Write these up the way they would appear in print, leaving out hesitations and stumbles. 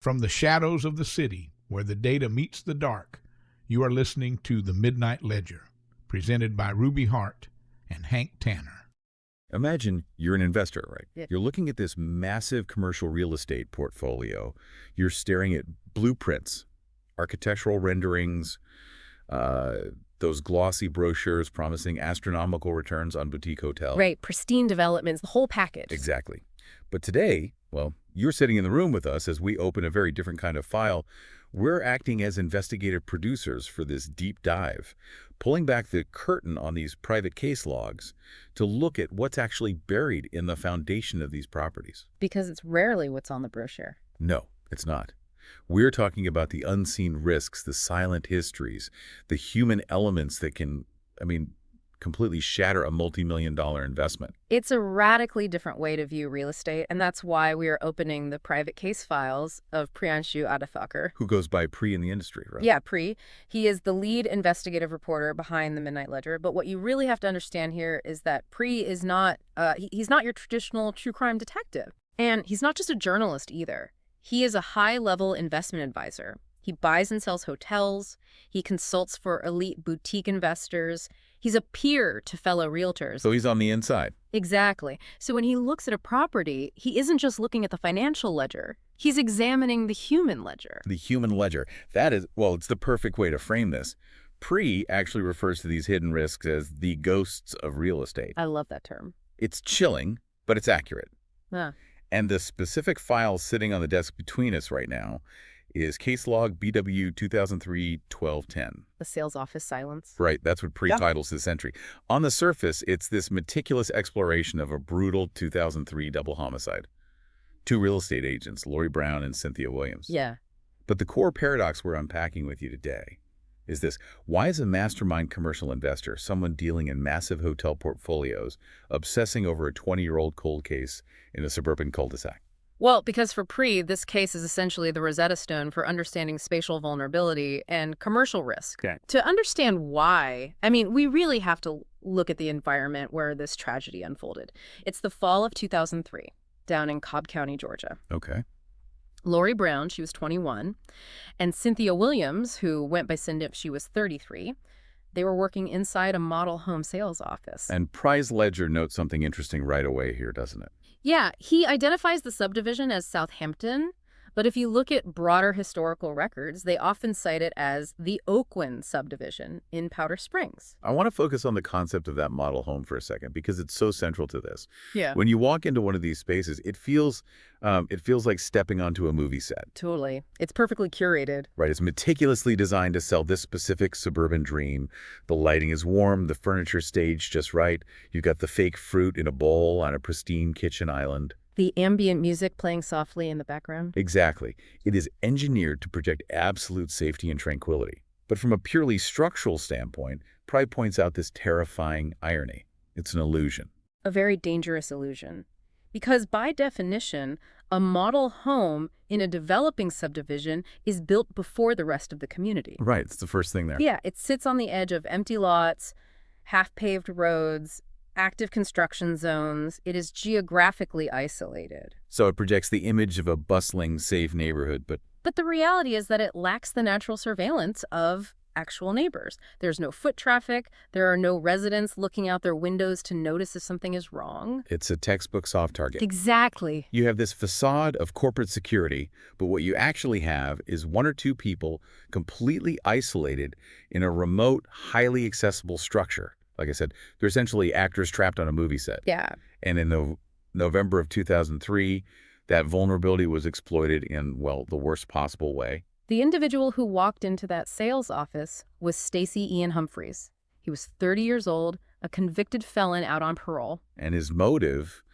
From the shadows of the city, where the data meets the dark, you are listening to The Midnight Ledger, presented by Ruby Hart and Hank Tanner. Imagine you're an investor, right? Yeah. You're looking at this massive commercial real estate portfolio. You're staring at blueprints, architectural renderings, those glossy brochures promising astronomical returns on boutique hotels. Right, pristine developments, the whole package. Exactly. But today, well, you're sitting in the room with us as we open a very different kind of file. We're acting as investigative producers for this deep dive, pulling back the curtain on these private case logs to look at what's actually buried in the foundation of these properties. Because it's rarely what's on the brochure. No, it's not. We're talking about the unseen risks, the silent histories, the human elements that can, completely shatter a multi-million-dollar investment. It's a radically different way to view real estate, and that's why we are opening the private case files of Priyanshu Adithakur. Who goes by Pri in the industry, right? Yeah, Pri. He is the lead investigative reporter behind the Midnight Ledger, but what you really have to understand here is that Pri is not, he's not your traditional true crime detective. And he's not just a journalist either. He is a high-level investment advisor. He buys and sells hotels. He consults for elite boutique investors. He's a peer to fellow realtors. So he's on the inside. Exactly. So when he looks at a property, he isn't just looking at the financial ledger. He's examining the human ledger. The human ledger. That is, well, it's the perfect way to frame this. Pri actually refers to these hidden risks as the ghosts of real estate. I love that term. It's chilling, but it's accurate. Yeah. And the specific file sitting on the desk between us right now is case log BW 2003-1210. The sales office silence. Right, that's what pre-titles this entry. On the surface, it's this meticulous exploration of a brutal 2003 double homicide. Two real estate agents, Lori Brown and Cynthia Williams. Yeah. But the core paradox we're unpacking with you today is this. Why is a mastermind commercial investor, someone dealing in massive hotel portfolios, obsessing over a 20-year-old cold case in a suburban cul-de-sac? Well, because for Pri, this case is essentially the Rosetta Stone for understanding spatial vulnerability and commercial risk. Okay. To understand why, we really have to look at the environment where this tragedy unfolded. It's the fall of 2003, down in Cobb County, Georgia. Okay. Lori Brown, she was 21, and Cynthia Williams, who went by Cyndip, she was 33. They were working inside a model home sales office. And Pri's ledger notes something interesting right away here, doesn't it? Yeah, he identifies the subdivision as Southampton, but if you look at broader historical records, they often cite it as the Oakland subdivision in Powder Springs. I want to focus on the concept of that model home for a second because it's so central to this. Yeah. When you walk into one of these spaces, it feels like stepping onto a movie set. Totally. It's perfectly curated. Right. It's meticulously designed to sell this specific suburban dream. The lighting is warm, the furniture staged just right. You've got the fake fruit in a bowl on a pristine kitchen island. The ambient music playing softly in the background. Exactly. It is engineered to project absolute safety and tranquility. But from a purely structural standpoint, Pri points out this terrifying irony. It's an illusion. A very dangerous illusion. Because by definition, a model home in a developing subdivision is built before the rest of the community. Right. It's the first thing there. Yeah, it sits on the edge of empty lots, half-paved roads, active construction zones. It is geographically isolated. So it projects the image of a bustling, safe neighborhood, but the reality is that it lacks the natural surveillance of actual neighbors. There's no foot traffic. There are no residents looking out their windows to notice if something is wrong. It's a textbook soft target. Exactly. You have this facade of corporate security, but what you actually have is one or two people completely isolated in a remote, highly accessible structure. Like I said, they're essentially actors trapped on a movie set. Yeah. And in November of 2003, that vulnerability was exploited in, well, the worst possible way. The individual who walked into that sales office was Stacey Ian Humphreys. He was 30 years old, a convicted felon out on parole. And his motive,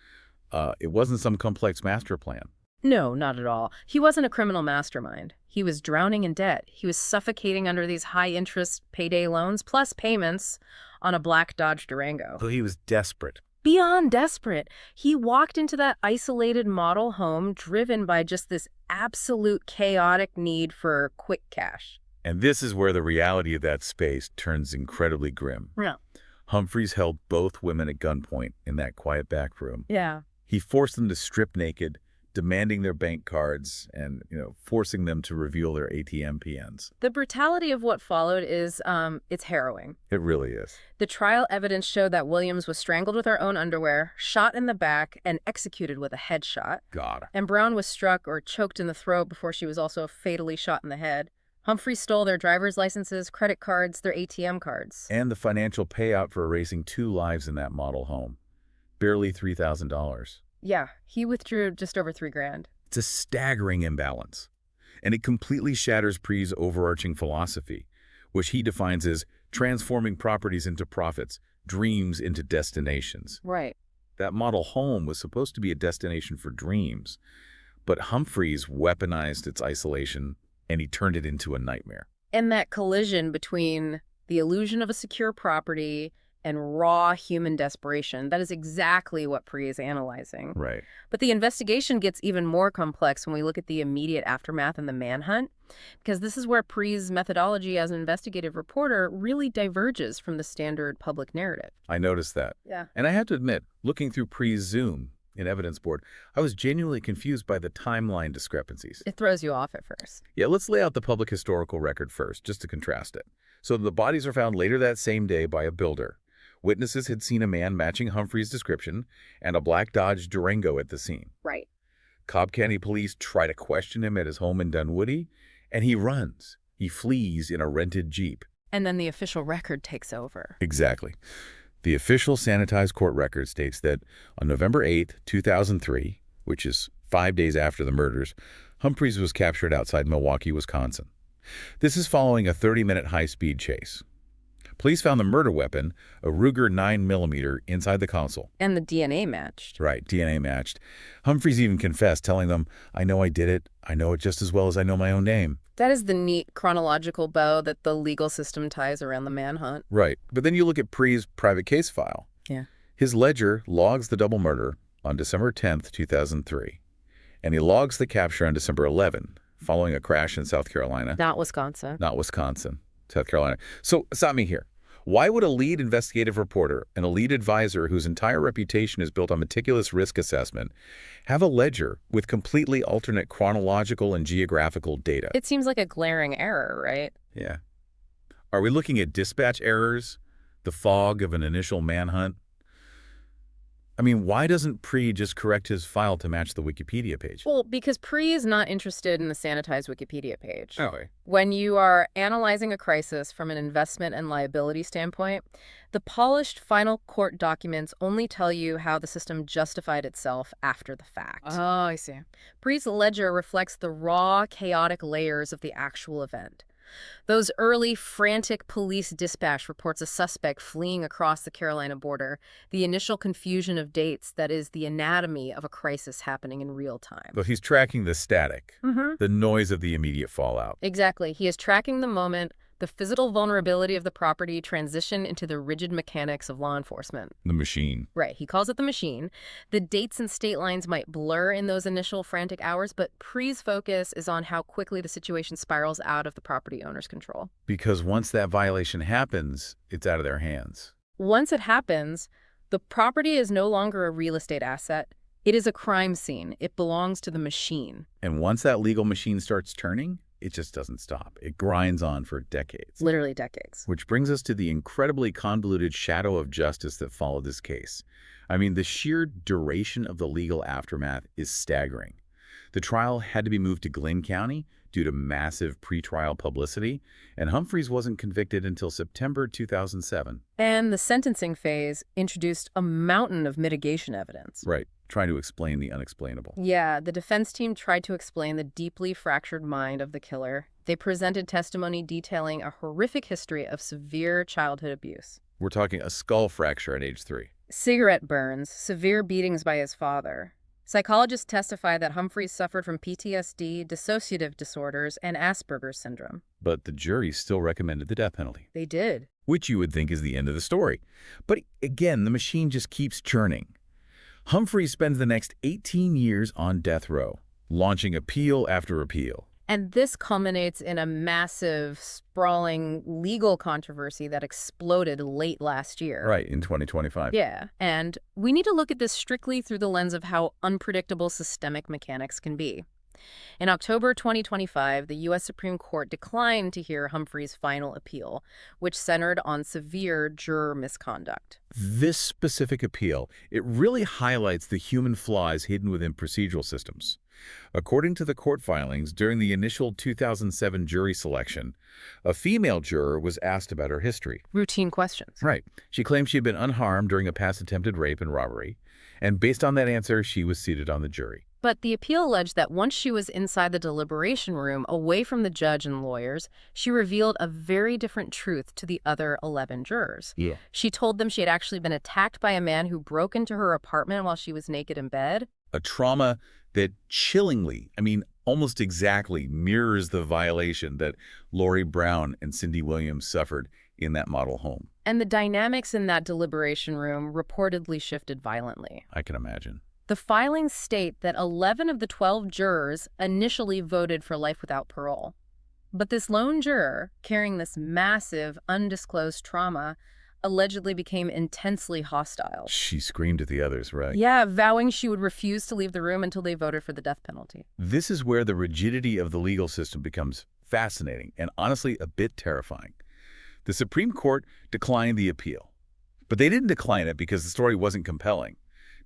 it wasn't some complex master plan. No, not at all. He wasn't a criminal mastermind. He was drowning in debt. He was suffocating under these high-interest payday loans, plus payments on a black Dodge Durango. So he was desperate. Beyond desperate. He walked into that isolated model home driven by just this absolute chaotic need for quick cash. And this is where the reality of that space turns incredibly grim. Yeah. Humphreys held both women at gunpoint in that quiet back room. Yeah. He forced them to strip naked, demanding their bank cards and, forcing them to reveal their ATM PNs. The brutality of what followed is, it's harrowing. It really is. The trial evidence showed that Williams was strangled with her own underwear, shot in the back, and executed with a headshot. God. And Brown was struck or choked in the throat before she was also fatally shot in the head. Humphrey stole their driver's licenses, credit cards, their ATM cards. And the financial payout for erasing 2 lives in that model home. Barely $3,000. Yeah, he withdrew just over $3,000. It's a staggering imbalance. And it completely shatters Pre's overarching philosophy, which he defines as transforming properties into profits, dreams into destinations. Right. That model home was supposed to be a destination for dreams, but Humphreys weaponized its isolation and he turned it into a nightmare. And that collision between the illusion of a secure property and raw human desperation, that is exactly what Pre is analyzing. Right. But the investigation gets even more complex when we look at the immediate aftermath and the manhunt, because this is where Pre's methodology as an investigative reporter really diverges from the standard public narrative. I noticed that. Yeah. And I have to admit, looking through Pre's Zoom in Evidence Board, I was genuinely confused by the timeline discrepancies. It throws you off at first. Yeah, let's lay out the public historical record first, just to contrast it. So the bodies are found later that same day by a builder. Witnesses had seen a man matching Humphrey's description and a black Dodge Durango at the scene. Right. Cobb County police try to question him at his home in Dunwoody, and he runs. He flees in a rented Jeep. And then the official record takes over. Exactly. The official sanitized court record states that on November 8, 2003, which is 5 days after the murders, Humphreys was captured outside Milwaukee, Wisconsin. This is following a 30-minute high-speed chase. Police found the murder weapon, a Ruger 9mm, inside the console. And the DNA matched. Right, DNA matched. Humphreys even confessed, telling them, "I know I did it. I know it just as well as I know my own name." That is the neat chronological bow that the legal system ties around the manhunt. Right, but then you look at Pre's private case file. Yeah. His ledger logs the double murder on December 10th, 2003. And he logs the capture on December 11, following a crash in South Carolina. Not Wisconsin. Not Wisconsin, South Carolina. So, stop me here. Why would a lead investigative reporter and a lead advisor whose entire reputation is built on meticulous risk assessment have a ledger with completely alternate chronological and geographical data? It seems like a glaring error, right? Yeah. Are we looking at dispatch errors, the fog of an initial manhunt? I mean, why doesn't Pre just correct his file to match the Wikipedia page? Well, because Pre is not interested in the sanitized Wikipedia page. Oh, okay. When you are analyzing a crisis from an investment and liability standpoint, the polished final court documents only tell you how the system justified itself after the fact. Oh, I see. Pre's ledger reflects the raw, chaotic layers of the actual event. Those early, frantic police dispatch reports a suspect fleeing across the Carolina border, the initial confusion of dates that is the anatomy of a crisis happening in real time. But he's tracking the static, the noise of the immediate fallout. Exactly. He is tracking the moment the physical vulnerability of the property transition into the rigid mechanics of law enforcement. The machine. Right. He calls it the machine. The dates and state lines might blur in those initial frantic hours, but Pre's focus is on how quickly the situation spirals out of the property owner's control. Because once that violation happens, it's out of their hands. Once it happens, the property is no longer a real estate asset. It is a crime scene. It belongs to the machine. And once that legal machine starts turning, it just doesn't stop. It grinds on for decades. Literally decades. Which brings us to the incredibly convoluted shadow of justice that followed this case. I mean, the sheer duration of the legal aftermath is staggering. The trial had to be moved to Glynn County due to massive pretrial publicity, and Humphreys wasn't convicted until September 2007. And the sentencing phase introduced a mountain of mitigation evidence. Right, trying to explain the unexplainable. Yeah, the defense team tried to explain the deeply fractured mind of the killer. They presented testimony detailing a horrific history of severe childhood abuse. We're talking a skull fracture at age 3. Cigarette burns, severe beatings by his father. Psychologists testify that Humphreys suffered from PTSD, dissociative disorders, and Asperger's syndrome. But the jury still recommended the death penalty. They did. Which you would think is the end of the story. But again, the machine just keeps churning. Humphreys spends the next 18 years on death row, launching appeal after appeal. And this culminates in a massive, sprawling legal controversy that exploded late last year. Right, in 2025. Yeah, and we need to look at this strictly through the lens of how unpredictable systemic mechanics can be. In October 2025, the U.S. Supreme Court declined to hear Humphrey's final appeal, which centered on severe juror misconduct. This specific appeal, it really highlights the human flaws hidden within procedural systems. According to the court filings, during the initial 2007 jury selection, a female juror was asked about her history. Routine questions. Right. She claimed she had been unharmed during a past attempted rape and robbery, and based on that answer, she was seated on the jury. But the appeal alleged that once she was inside the deliberation room, away from the judge and lawyers, she revealed a very different truth to the other 11 jurors. Yeah. She told them she had actually been attacked by a man who broke into her apartment while she was naked in bed. A trauma that chillingly, almost exactly mirrors the violation that Lori Brown and Cindy Williams suffered in that model home. And the dynamics in that deliberation room reportedly shifted violently. I can imagine. The filings state that 11 of the 12 jurors initially voted for life without parole. But this lone juror, carrying this massive, undisclosed trauma, allegedly became intensely hostile. She screamed at the others, right? Yeah, vowing she would refuse to leave the room until they voted for the death penalty. This is where the rigidity of the legal system becomes fascinating and honestly a bit terrifying. The Supreme Court declined the appeal. But they didn't decline it because the story wasn't compelling.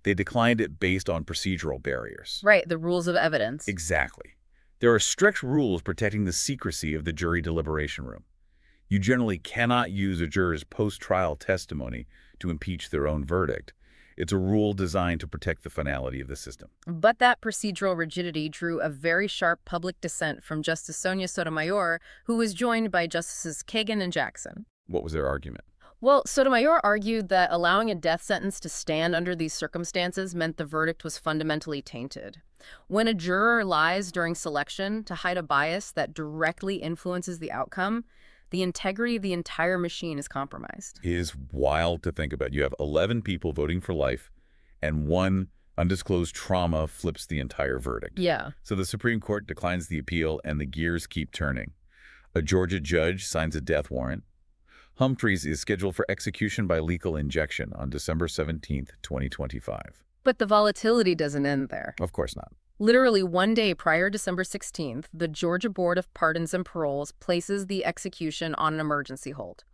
They declined it based on procedural barriers. Right, the rules of evidence. Exactly. There are strict rules protecting the secrecy of the jury deliberation room. You generally cannot use a juror's post-trial testimony to impeach their own verdict. It's a rule designed to protect the finality of the system. But that procedural rigidity drew a very sharp public dissent from Justice Sonia Sotomayor, who was joined by Justices Kagan and Jackson. What was their argument? Well, Sotomayor argued that allowing a death sentence to stand under these circumstances meant the verdict was fundamentally tainted. When a juror lies during selection to hide a bias that directly influences the outcome, the integrity of the entire machine is compromised. It is wild to think about. You have 11 people voting for life, and one undisclosed trauma flips the entire verdict. Yeah. So the Supreme Court declines the appeal, and the gears keep turning. A Georgia judge signs a death warrant. Humphreys is scheduled for execution by lethal injection on December 17th, 2025. But the volatility doesn't end there. Of course not. Literally one day prior to December 16th, the Georgia Board of Pardons and Paroles places the execution on an emergency hold.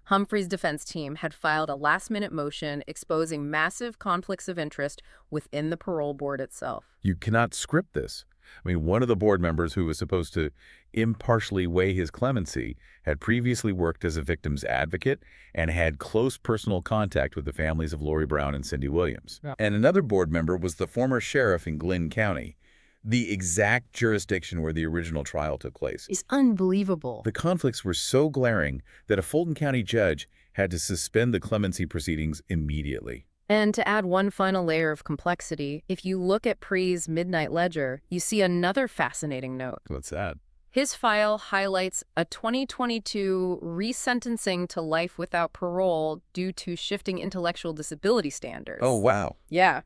Humphrey's defense team had filed a last-minute motion exposing massive conflicts of interest within the parole board itself. You cannot script this. One of the board members who was supposed to impartially weigh his clemency had previously worked as a victim's advocate and had close personal contact with the families of Lori Brown and Cindy Williams. Yeah. And another board member was the former sheriff in Glynn County, the exact jurisdiction where the original trial took place. It's unbelievable. The conflicts were so glaring that a Fulton County judge had to suspend the clemency proceedings immediately. And to add one final layer of complexity, if you look at Pre's Midnight Ledger, you see another fascinating note. What's that? His file highlights a 2022 resentencing to life without parole due to shifting intellectual disability standards. Oh, wow. Yeah.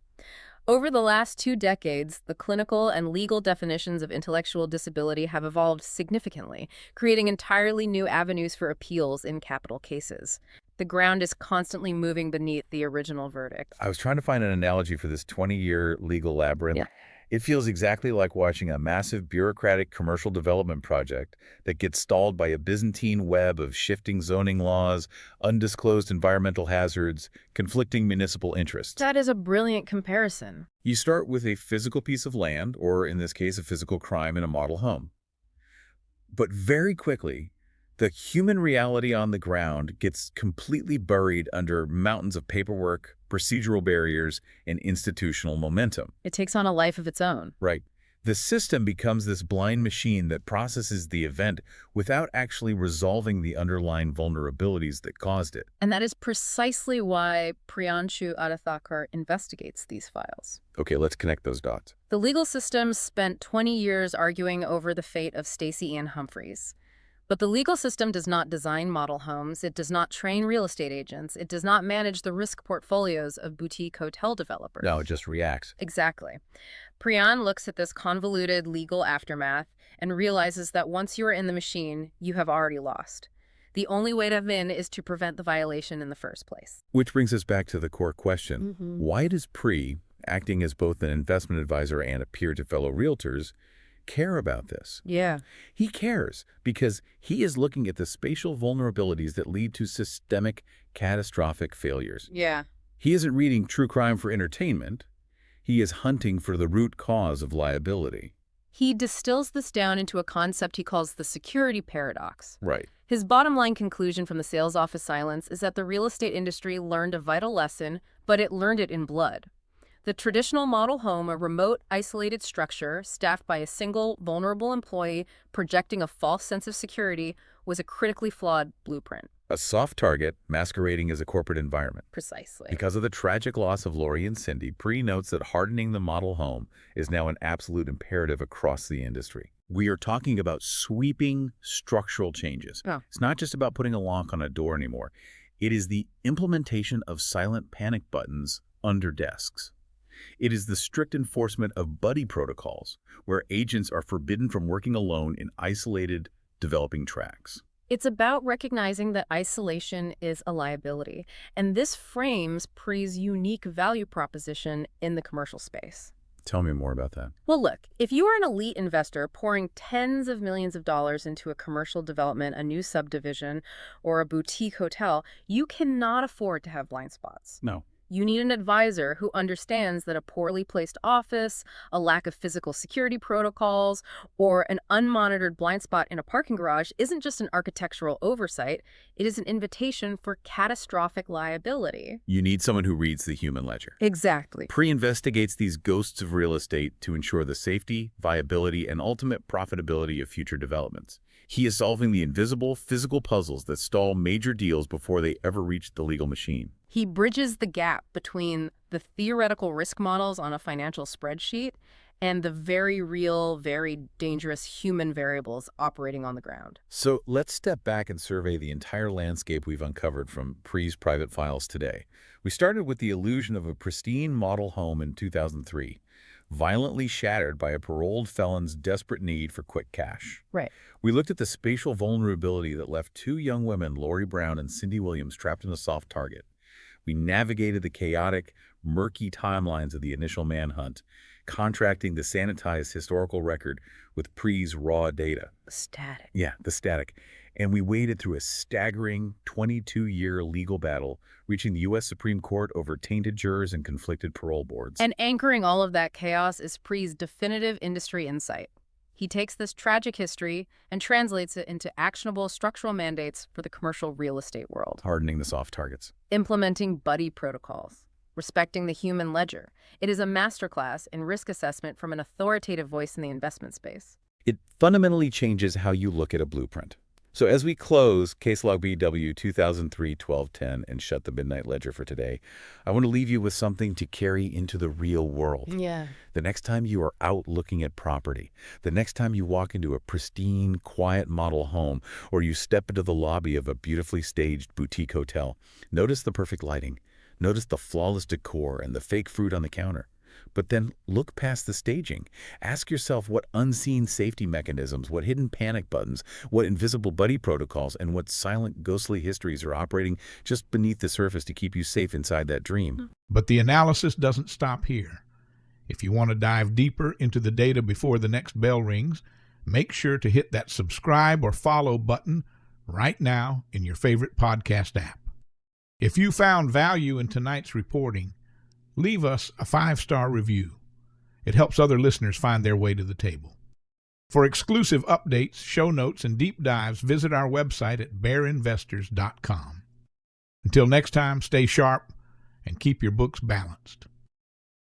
Over the last 2 decades, the clinical and legal definitions of intellectual disability have evolved significantly, creating entirely new avenues for appeals in capital cases. The ground is constantly moving beneath the original verdict. I was trying to find an analogy for this 20-year legal labyrinth. Yeah. It feels exactly like watching a massive bureaucratic commercial development project that gets stalled by a Byzantine web of shifting zoning laws, undisclosed environmental hazards, conflicting municipal interests. That is a brilliant comparison. You start with a physical piece of land, or in this case, a physical crime in a model home. But very quickly, the human reality on the ground gets completely buried under mountains of paperwork, procedural barriers, and institutional momentum. It takes on a life of its own. Right. The system becomes this blind machine that processes the event without actually resolving the underlying vulnerabilities that caused it. And that is precisely why Priyanshu Adithakar investigates these files. Okay, let's connect those dots. The legal system spent 20 years arguing over the fate of Stacey Ann Humphreys. But the legal system does not design model homes, it does not train real estate agents, it does not manage the risk portfolios of boutique hotel developers. No, it just reacts. Exactly. Priyan looks at this convoluted legal aftermath and realizes that once you are in the machine, you have already lost. The only way to win is to prevent the violation in the first place. Which brings us back to the core question. Mm-hmm. Why does Pri, acting as both an investment advisor and a peer to fellow realtors, care about this? Yeah. He cares because he is looking at the spatial vulnerabilities that lead to systemic, catastrophic failures. Yeah. He isn't reading true crime for entertainment. He is hunting for the root cause of liability. He distills this down into a concept he calls the security paradox. Right. His bottom line conclusion from the sales office silence is that the real estate industry learned a vital lesson, but it learned it in blood. The traditional model home, a remote, isolated structure staffed by a single, vulnerable employee projecting a false sense of security, was a critically flawed blueprint. A soft target masquerading as a corporate environment. Precisely. Because of the tragic loss of Lori and Cindy, Pri notes that hardening the model home is now an absolute imperative across the industry. We are talking about sweeping structural changes. Oh. It's not just about putting a lock on a door anymore. It is the implementation of silent panic buttons under desks. It is the strict enforcement of buddy protocols, where agents are forbidden from working alone in isolated, developing tracks. It's about recognizing that isolation is a liability, and this frames Pri's unique value proposition in the commercial space. Tell me more about that. Well, look, if you are an elite investor pouring tens of millions of dollars into a commercial development, a new subdivision, or a boutique hotel, you cannot afford to have blind spots. No. You need an advisor who understands that a poorly placed office, a lack of physical security protocols, or an unmonitored blind spot in a parking garage isn't just an architectural oversight, it is an invitation for catastrophic liability. You need someone who reads the human ledger. Exactly. Pre-investigates these ghosts of real estate to ensure the safety, viability, and ultimate profitability of future developments. He is solving the invisible, physical puzzles that stall major deals before they ever reach the legal machine. He bridges the gap between the theoretical risk models on a financial spreadsheet and the very real, very dangerous human variables operating on the ground. So let's step back and survey the entire landscape we've uncovered from Pri's private files today. We started with the illusion of a pristine model home in 2003, violently shattered by a paroled felon's desperate need for quick cash. Right. We looked at the spatial vulnerability that left two young women, Lori Brown and Cindy Williams, trapped in a soft target. We navigated the chaotic, murky timelines of the initial manhunt, contracting the sanitized historical record with Pri's raw data. Static. Yeah, the static. And we waded through a staggering 22-year legal battle, reaching the U.S. Supreme Court over tainted jurors and conflicted parole boards. And anchoring all of that chaos is Pri's definitive industry insight. He takes this tragic history and translates it into actionable structural mandates for the commercial real estate world. Hardening the soft targets. Implementing buddy protocols. Respecting the human ledger. It is a masterclass in risk assessment from an authoritative voice in the investment space. It fundamentally changes how you look at a blueprint. So as we close Case Log BW 2003-1210 and shut the Midnight Ledger for today, I want to leave you with something to carry into the real world. Yeah. The next time you are out looking at property, the next time you walk into a pristine, quiet model home, or you step into the lobby of a beautifully staged boutique hotel, notice the perfect lighting, notice the flawless decor and the fake fruit on the counter. But then look past the staging. Ask yourself what unseen safety mechanisms, what hidden panic buttons, what invisible buddy protocols, and what silent ghostly histories are operating just beneath the surface to keep you safe inside that dream. But the analysis doesn't stop here. If you want to dive deeper into the data before the next bell rings, make sure to hit that subscribe or follow button right now in your favorite podcast app. If you found value in tonight's reporting, leave us a 5-star review. It helps other listeners find their way to the table. For exclusive updates, show notes, and deep dives, visit our website at bearinvestors.com. Until next time, stay sharp and keep your books balanced.